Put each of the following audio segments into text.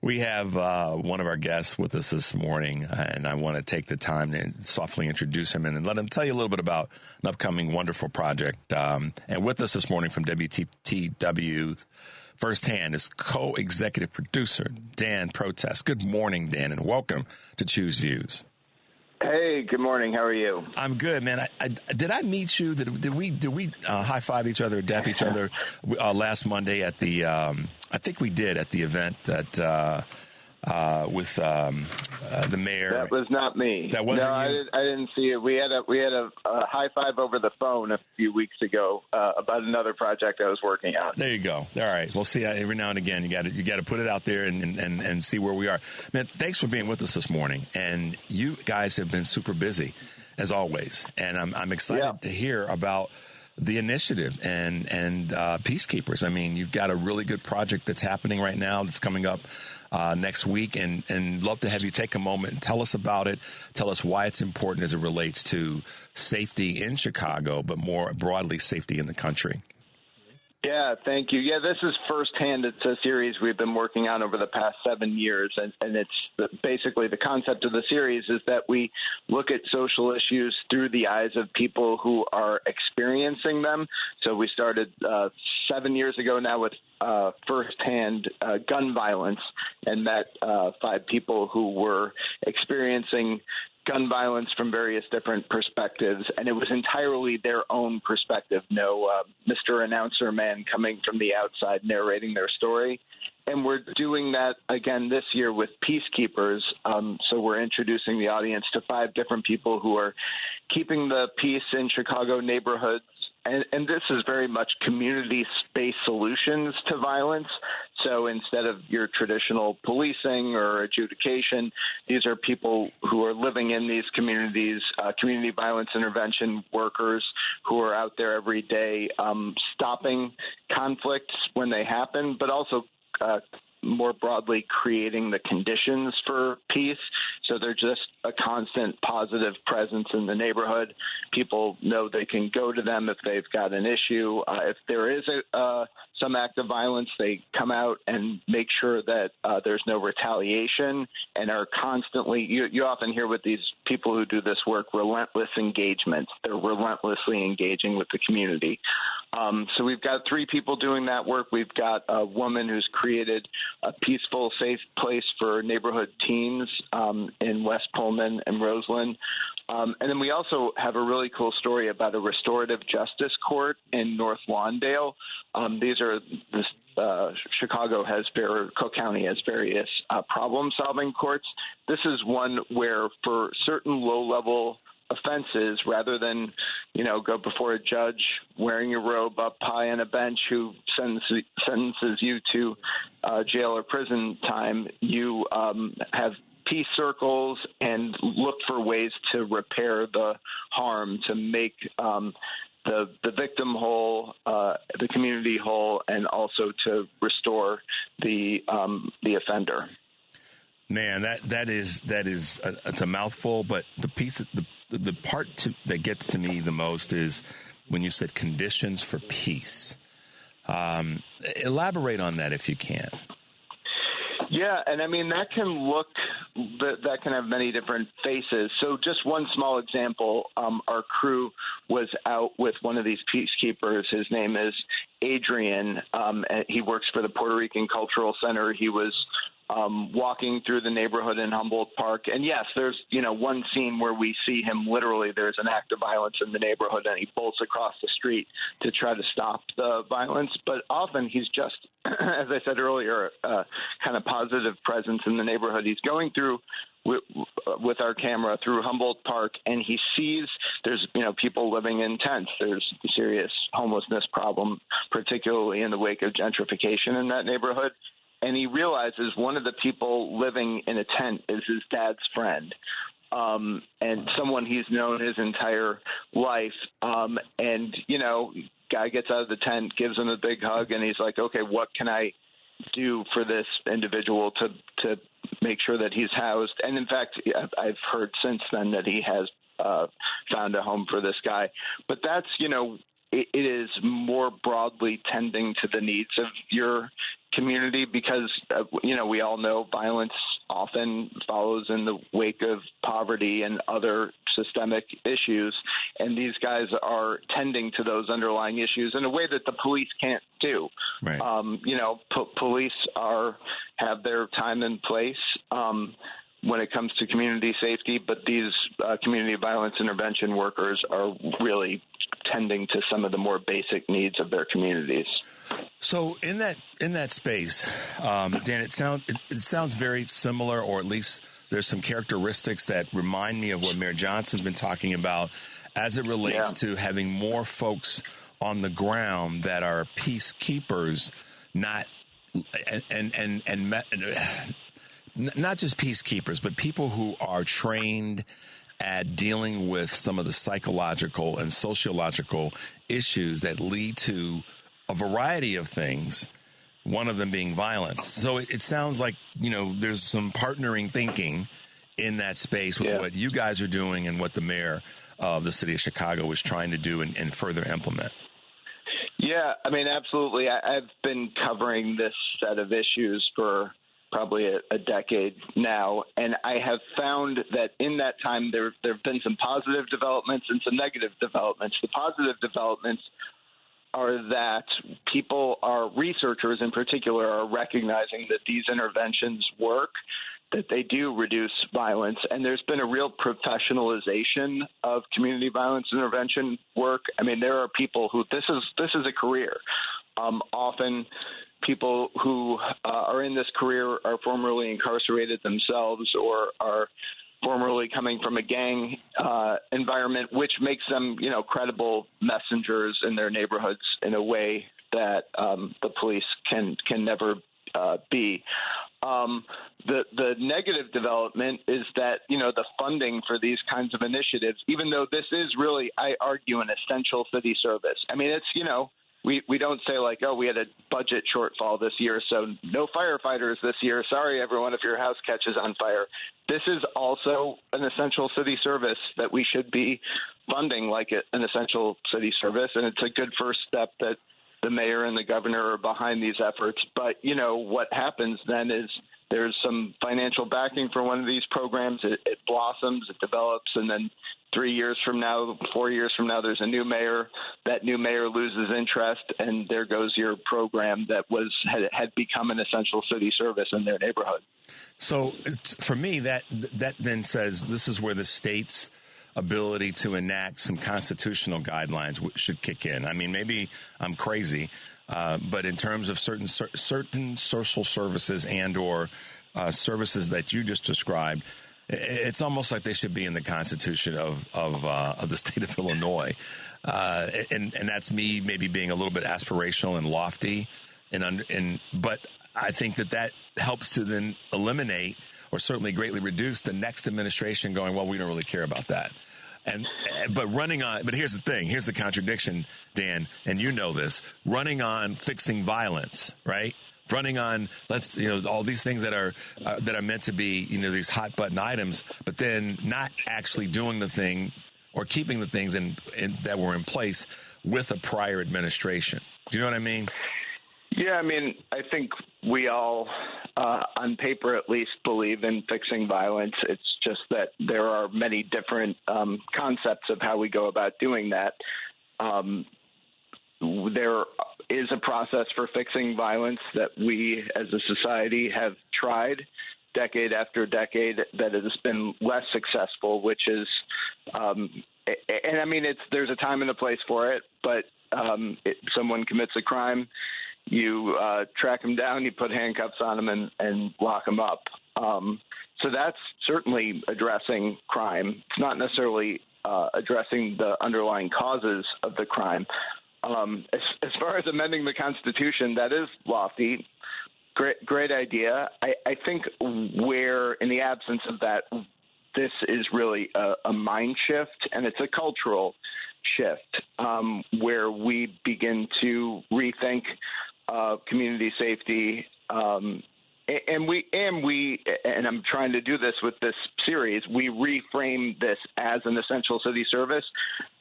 We have one of our guests with us this morning, and I want to take the time to softly introduce him and let him tell you a little bit about an upcoming wonderful project. And with us this morning from WTTW firsthand is co-executive producer Dan Protess. Good morning, Dan, and welcome to Choose Views. Hey, good morning. How are you? I'm good, man. Did I meet you? Did we high five each other, dap each other last Monday at the? I think we did at the event at with the mayor. That was not me. That wasn't you? I didn't see it. We had a high five over the phone a few weeks ago about another project I was working on. There you go. All right. We'll see. Every now and again, you got to put it out there and see where we are. Man, thanks for being with us this morning. And you guys have been super busy as always. And I'm excited to hear about the initiative and peacekeepers. I mean, you've got a really good project that's happening right now that's coming up next week, and love to have you take a moment and tell us about it. Tell us why it's important as it relates to safety in Chicago, but more broadly, safety in the country. Yeah, thank you. Yeah, this is firsthand. It's a series we've been working on over the past 7 years, and it's basically the concept of the series is that we look at social issues through the eyes of people who are experiencing them. So we started 7 years ago now with firsthand gun violence, and met 5 people who were experiencing gun violence from various different perspectives, and it was entirely their own perspective. No Mr. Announcer man coming from the outside narrating their story. And we're doing that again this year with peacekeepers. So we're introducing the audience to 5 different people who are keeping the peace in Chicago neighborhoods. And this is very much community-based solutions to violence. So instead of your traditional policing or adjudication, these are people who are living in these communities, community violence intervention workers who are out there every day stopping conflicts when they happen, but also more broadly creating the conditions for peace. So they're just a constant positive presence in the neighborhood. People know they can go to them if they've got an issue. If there is some act of violence, they come out and make sure that there's no retaliation and are constantly, you often hear with these people who do this work, relentless engagement. They're relentlessly engaging with the community. So we've got 3 people doing that work. We've got a woman who's created a peaceful, safe place for neighborhood teens in West Pullman and Roseland. And then we also have a really cool story about a restorative justice court in North Lawndale. Chicago has, Cook County has various problem-solving courts. This is one where for certain low-level offenses, rather than, go before a judge wearing your robe up high on a bench who sentences you to jail or prison time, you have peace circles and look for ways to repair the harm, to make the victim whole, the community whole, and also to restore the offender. Man, that is it's a mouthful, but the part that gets to me the most is when you said conditions for peace. Elaborate on that if you can. Yeah, and I mean, that can have many different faces. So just one small example, our crew was out with one of these peacekeepers. His name is Adrian. He works for the Puerto Rican Cultural Center. He was walking through the neighborhood in Humboldt Park. And yes, there's, one scene where we see him literally, there's an act of violence in the neighborhood and he bolts across the street to try to stop the violence. But often he's just, as I said earlier, kind of positive presence in the neighborhood. He's going through with our camera through Humboldt Park, and he sees there's, people living in tents. There's a serious homelessness problem, particularly in the wake of gentrification in that neighborhood. And he realizes one of the people living in a tent is his dad's friend, and someone he's known his entire life. And, guy gets out of the tent, gives him a big hug, and he's like, okay, what can I do for this individual to make sure that he's housed? And in fact, I've heard since then that he has found a home for this guy. But that's, it is more broadly tending to the needs of your community because, we all know violence often follows in the wake of poverty and other systemic issues. And these guys are tending to those underlying issues in a way that the police can't do. Right. Police have their time and place when it comes to community safety, but these community violence intervention workers are really tending to some of the more basic needs of their communities. So in that space, Dan, it sounds very similar, or at least there's some characteristics that remind me of what Mayor Johnson's been talking about as it relates to having more folks on the ground that are peacekeepers, not just peacekeepers, but people who are trained at dealing with some of the psychological and sociological issues that lead to a variety of things, one of them being violence. So it sounds like, there's some partnering thinking in that space with what you guys are doing and what the mayor of the city of Chicago is trying to do and further implement. Yeah, absolutely. I've been covering this set of issues for probably a decade now, and I have found that in that time there have been some positive developments and some negative developments. The positive developments are that researchers in particular are recognizing that these interventions work, that they do reduce violence, and there's been a real professionalization of community violence intervention work. There are people who this is a career. Often people who are in this career are formerly incarcerated themselves or are formerly coming from a gang environment, which makes them, credible messengers in their neighborhoods in a way that the police can never be. The negative development is that, the funding for these kinds of initiatives, even though this is really, I argue, an essential city service. It's, we don't say like, oh, we had a budget shortfall this year, so no firefighters this year. Sorry, everyone, if your house catches on fire. This is also an essential city service that we should be funding like an essential city service, and it's a good first step that the mayor and the governor are behind these efforts. But, what happens then is there's some financial backing for one of these programs. It blossoms, it develops, and then 3 years from now, 4 years from now, there's a new mayor. That new mayor loses interest, and there goes your program that had become an essential city service in their neighborhood. So for me, that then says this is where the state's ability to enact some constitutional guidelines should kick in. Maybe I'm crazy, but in terms of certain social services and or services that you just described, it's almost like they should be in the Constitution of the state of Illinois, and that's me maybe being a little bit aspirational and lofty, but I think that helps to then eliminate or certainly greatly reduce the next administration going, well, we don't really care about that. But here's the thing. Here's the contradiction, Dan, and you know this. Running on fixing violence, right? Running on all these things that are meant to be these hot button items, but then not actually doing the thing or keeping the things that were in place with a prior administration. Do you know what I mean? Yeah, I think we all, on paper at least, believe in fixing violence. It's just that there are many different concepts of how we go about doing that. There is a process for fixing violence that we as a society have tried decade after decade that has been less successful, which is, there's a time and a place for it, but someone commits a crime, you track them down, you put handcuffs on them and lock them up. So that's certainly addressing crime. It's not necessarily addressing the underlying causes of the crime. As far as amending the Constitution, that is lofty. Great idea. I think where, in the absence of that, this is really a mind shift, and it's a cultural shift where we begin to rethink community safety, and I'm trying to do this with this series. We reframe this as an essential city service.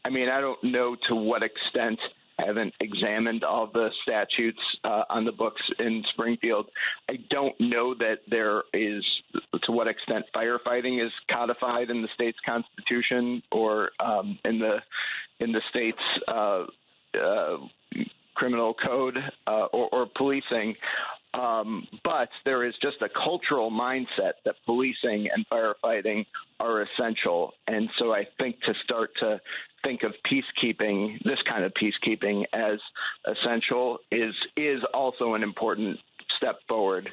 I don't know to what extent I haven't examined all the statutes on the books in Springfield. I don't know that there is, to what extent firefighting is codified in the state's constitution or in the state's criminal code or policing. But there is just a cultural mindset that policing and firefighting are essential. And so I think to start to think of peacekeeping, this kind of peacekeeping, as essential is also an important step forward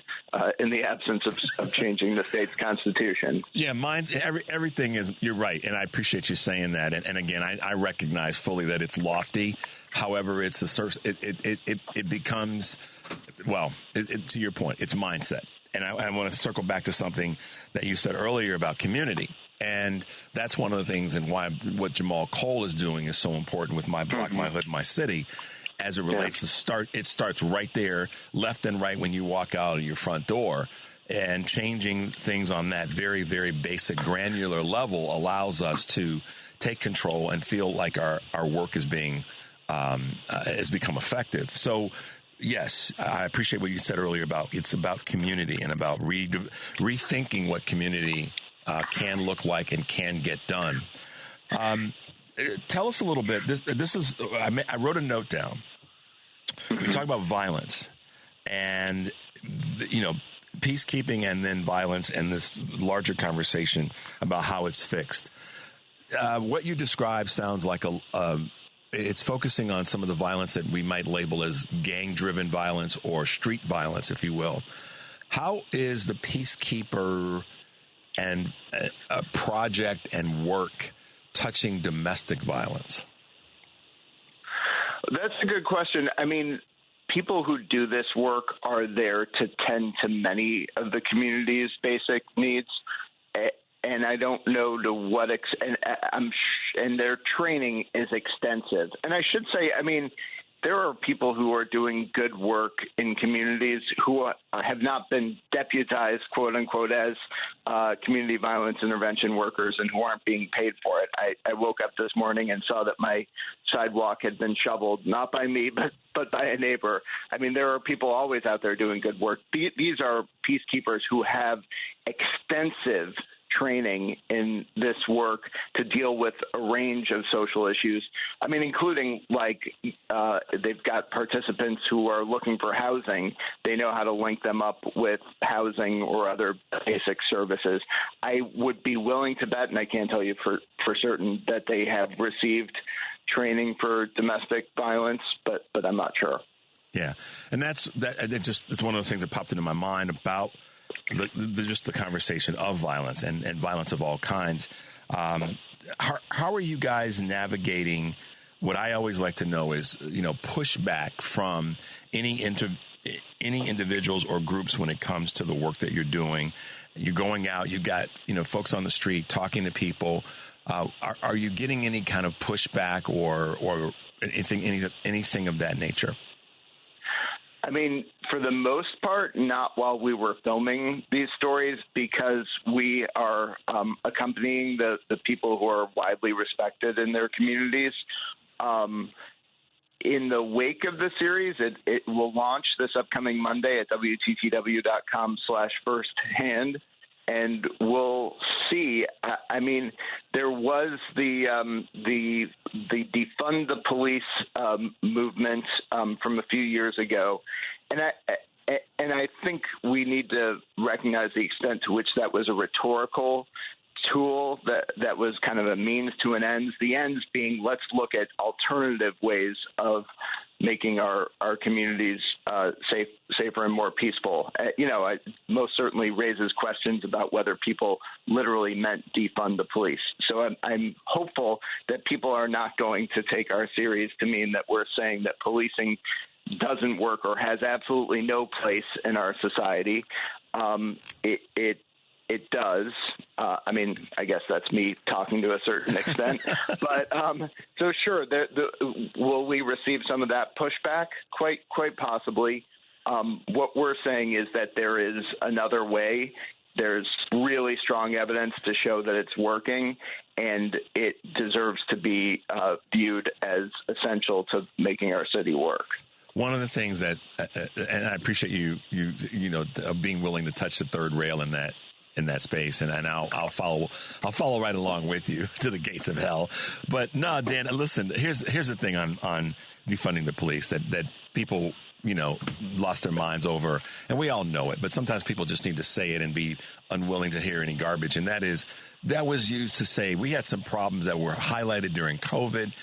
in the absence of changing the state's constitution. Yeah, everything is, you're right, and I appreciate you saying that. And again, I recognize fully that it's lofty. However, it becomes, well, to your point, it's mindset. And I want to circle back to something that you said earlier about community. And that's one of the things and why what Jamal Cole is doing is so important with My Block, My Hood, My City. As it relates to it starts right there, left and right when you walk out of your front door. And changing things on that very, very basic granular level allows us to take control and feel like our work is being has become effective. So, yes, I appreciate what you said earlier about it's about community and about rethinking what community can look like and can get done. Tell us a little bit. This is I wrote a note down. We talk about violence and, peacekeeping and then violence and this larger conversation about how it's fixed. What you describe sounds like it's focusing on some of the violence that we might label as gang-driven violence or street violence, if you will. How is the peacekeeper and a project and work touching domestic violence? That's a good question. I mean, people who do this work are there to tend to many of the community's basic needs, and I don't know to what extent. And their training is extensive. And I should say, I mean, there are people who are doing good work in communities who have not been deputized, quote unquote, as community violence intervention workers and who aren't being paid for it. I woke up this morning and saw that my sidewalk had been shoveled, not by me, but by a neighbor. I mean, there are people always out there doing good work. These are peacekeepers who have extensive training in this work to deal with a range of social issues. I mean, including they've got participants who are looking for housing. They know how to link them up with housing or other basic services. I would be willing to bet, and I can't tell you for certain, that they have received training for domestic violence, but I'm not sure. Yeah, and it's one of those things that popped into my mind about just the conversation of violence and violence of all kinds. How are you guys navigating? What I always like to know is, pushback from any individuals or groups when it comes to the work that you're doing. You're going out, you got, folks on the street talking to people. Are you getting any kind of pushback or anything of that nature? I mean, for the most part, not while we were filming these stories, because we are accompanying the people who are widely respected in their communities. In the wake of the series, it will launch this upcoming Monday at WTTW.com/firsthand. And we'll see. I mean, there was the defund the police movement from a few years ago, and I think we need to recognize the extent to which that was a rhetorical tool that was kind of a means to an end. The ends being, let's look at alternative ways of making our communities safer and more peaceful. It most certainly raises questions about whether people literally meant defund the police. So I'm hopeful that people are not going to take our series to mean that we're saying that policing doesn't work or has absolutely no place in our society. It does. I mean, I guess that's me talking to a certain extent. But so sure, will we receive some of that pushback? Quite possibly. What we're saying is that there is another way, there's really strong evidence to show that it's working, and it deserves to be viewed as essential to making our city work. One of the things that, and I appreciate you being willing to touch the third rail in that space, and I'll follow right along with you to the gates of hell. But no, Dan, listen, here's the thing on defunding the police that people, lost their minds over, and we all know it, but sometimes people just need to say it and be unwilling to hear any garbage. And that was used to say we had some problems that were highlighted during COVID,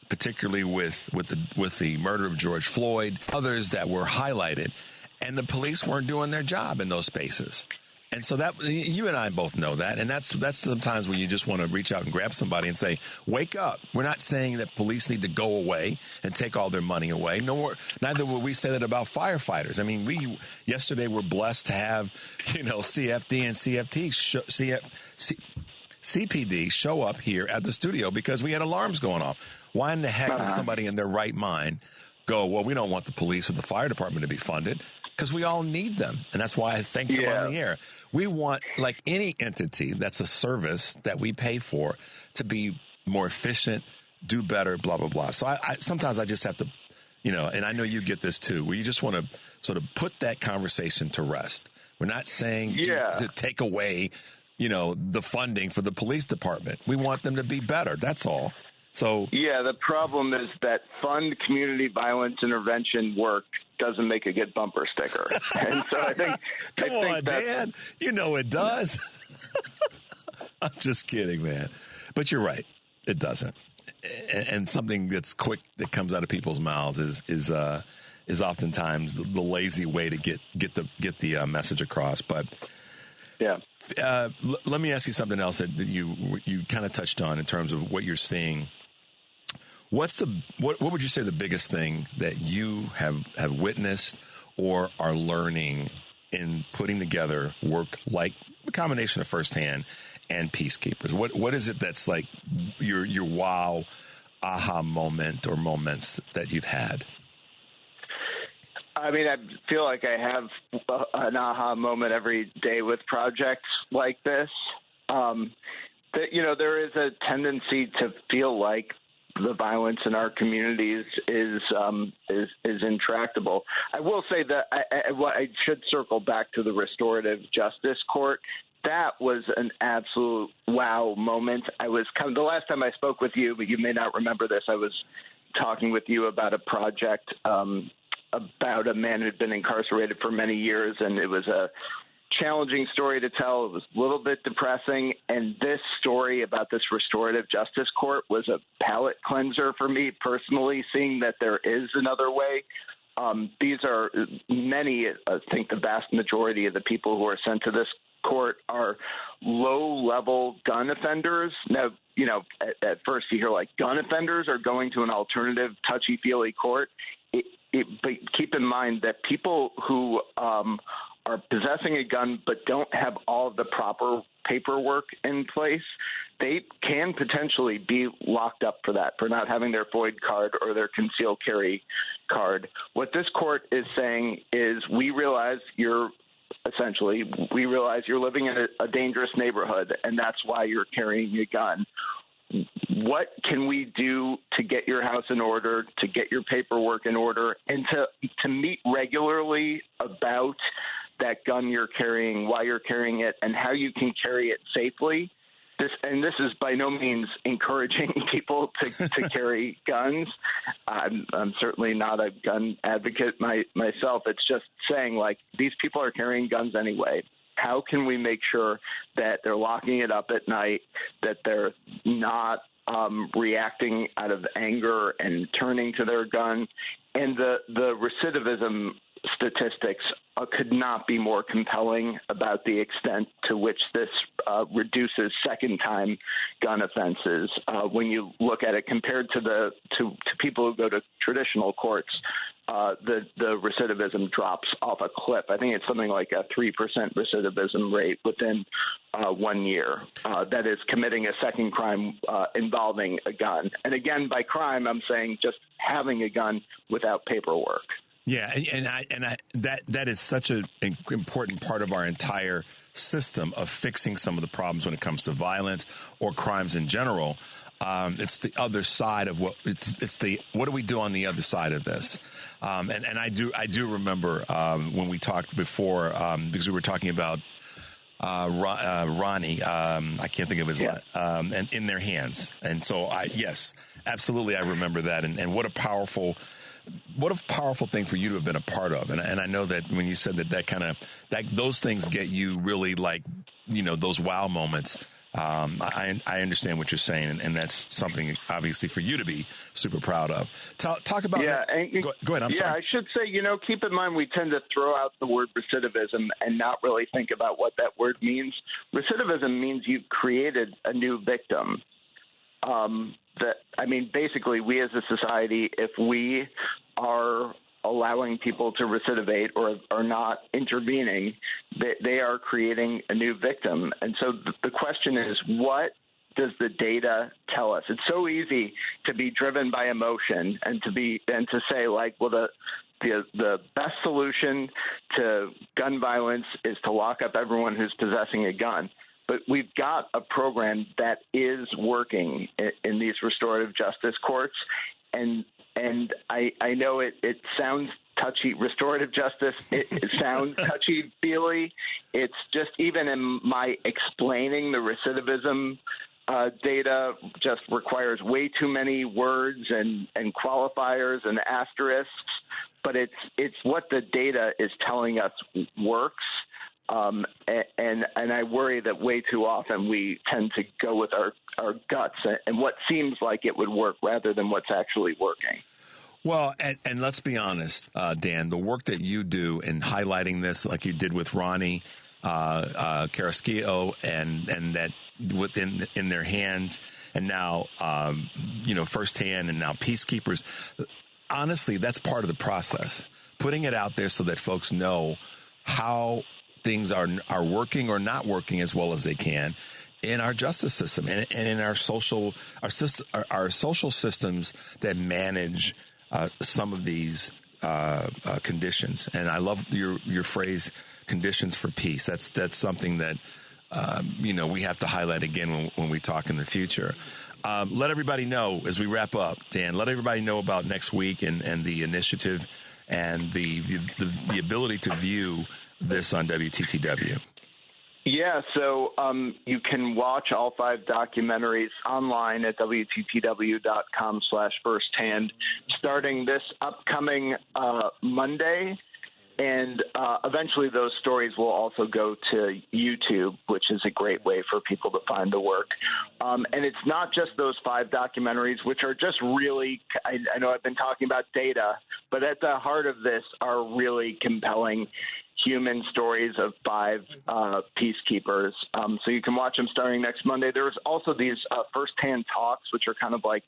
particularly with the murder of George Floyd, others that were highlighted, and the police weren't doing their job in those spaces. And so that you and I both know that, and that's sometimes when you just want to reach out and grab somebody and say, "Wake up!" We're not saying that police need to go away and take all their money away. Neither will we say that about firefighters. I mean, yesterday were blessed to have CFD and CPD show up here at the studio because we had alarms going off. Why in the heck would somebody in their right mind go, "Well, we don't want the police or the fire department to be funded"? Because we all need them. And that's why I thank them on the air. We want, like any entity that's a service that we pay for, to be more efficient, do better, blah, blah, blah. So I sometimes I just have to, and I know you get this too, where you just want to sort of put that conversation to rest. We're not saying to take away, the funding for the police department. We want them to be better. That's all. So the problem is that fund community violence intervention work doesn't make a good bumper sticker. And so I think Come on, Dan. It does. I'm just kidding, man. But you're right. It doesn't. And something that's quick that comes out of people's mouths is oftentimes the lazy way to get the message across. But let me ask you something else that you kind of touched on in terms of what you're seeing. What would you say the biggest thing that you have witnessed or are learning in putting together work like a combination of Firsthand and Peacekeepers? What is it that's like your wow aha moment or moments that you've had? I mean, I feel like I have an aha moment every day with projects like this. There is a tendency to feel like the violence in our communities is intractable. I will say that I should circle back to the restorative justice court. That was an absolute wow moment. The last time I spoke with you, but you may not remember this, I was talking with you about a project about a man who'd been incarcerated for many years, and it was a challenging story to tell. It was a little bit depressing, and this story about this restorative justice court was a palate cleanser for me personally, seeing that there is another way. These are many, I think the vast majority of the people who are sent to this court are low-level gun offenders. Now, at first you hear like gun offenders are going to an alternative touchy-feely court. But keep in mind that people who are possessing a gun but don't have all of the proper paperwork in place, they can potentially be locked up for that, for not having their FOID card or their concealed carry card. What this court is saying is we realize you're living in a dangerous neighborhood, and that's why you're carrying a gun. What can we do to get your house in order, to get your paperwork in order, and to meet regularly about that gun you're carrying, why you're carrying it, and how you can carry it safely? This is by no means encouraging people to carry guns. I'm certainly not a gun advocate myself. It's just saying, like, these people are carrying guns anyway. How can we make sure that they're locking it up at night, that they're not reacting out of anger and turning to their gun? And the recidivism statistics could not be more compelling about the extent to which this reduces second-time gun offenses. When you look at it compared to people who go to traditional courts, the recidivism drops off a cliff. I think it's something like a 3% recidivism rate within 1 year. That is committing a second crime involving a gun. And again, by crime, I'm saying just having a gun without paperwork. Yeah, and that is such an important part of our entire system of fixing some of the problems when it comes to violence or crimes in general. It's the other side of what what do we do on the other side of this? And I do remember when we talked before, because we were talking about Ronnie, I can't think of his name, and In Their Hands. And so yes, absolutely, I remember that. And what a powerful thing for you to have been a part of. And I know that when you said that those things get you really like, those wow moments. I understand what you're saying, and that's something obviously for you to be super proud of. Talk about go ahead. I'm sorry. I should say, keep in mind we tend to throw out the word recidivism and not really think about what that word means. Recidivism means you've created a new victim. Basically, we as a society, if we are allowing people to recidivate or are not intervening, they are creating a new victim. And so the question is, what does the data tell us? It's so easy to be driven by emotion and to say, like, well, the best solution to gun violence is to lock up everyone who's possessing a gun. But we've got a program that is working in these restorative justice courts. And I know it sounds touchy, restorative justice, it sounds touchy-feely. It's just, even in my explaining the recidivism data just requires way too many words and qualifiers and asterisks, but it's what the data is telling us works. And I worry that way too often we tend to go with our guts and what seems like it would work rather than what's actually working. Well, and let's be honest, Dan, the work that you do in highlighting this, like you did with Ronnie Carrasquillo, and that within In Their Hands, and now Firsthand, and now Peacekeepers. Honestly, that's part of the process. Putting it out there so that folks know how things are working or not working as well as they can in our justice system and in our social systems that manage some of these conditions. And I love your phrase, conditions for peace. That's something that we have to highlight again when we talk in the future. Let everybody know as we wrap up, Dan. Let everybody know about next week and the initiative and the ability to view this on WTTW. Yeah, so you can watch all 5 documentaries online at WTTW.com/firsthand starting this upcoming Monday. And eventually those stories will also go to YouTube, which is a great way for people to find the work. And it's not just those 5 documentaries, which are just really, I know I've been talking about data, but at the heart of this are really compelling human stories of 5 peacekeepers. So you can watch them starting next Monday. There's also these firsthand talks, which are kind of like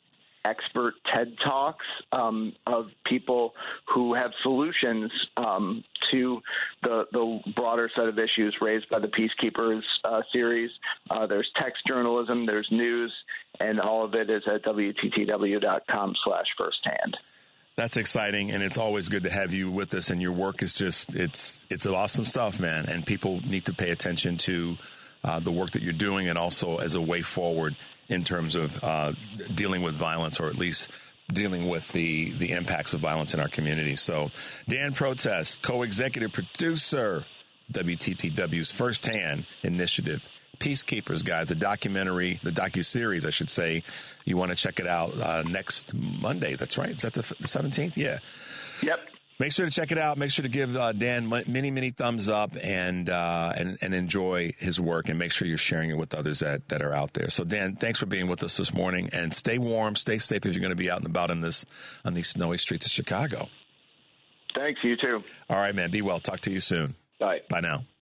expert TED Talks of people who have solutions to the broader set of issues raised by the Peacekeepers series. There's text journalism, there's news, and all of it is at WTTW.com/firsthand. That's exciting, and it's always good to have you with us, and your work is just, it's awesome stuff, man, and people need to pay attention to the work that you're doing, and also as a way forward in terms of dealing with violence, or at least dealing with the impacts of violence in our community. So Dan Protess, co-executive producer, WTTW's Firsthand initiative. Peacekeepers, guys, the docuseries, I should say. You want to check it out next Monday. That's right. Is that the 17th? Yeah. Yep. Make sure to check it out. Make sure to give Dan many thumbs up and enjoy his work, and make sure you're sharing it with others that are out there. So, Dan, thanks for being with us this morning, and stay warm, stay safe as you're going to be out and about on these snowy streets of Chicago. Thanks. You too. All right, man. Be well. Talk to you soon. Bye. Bye now.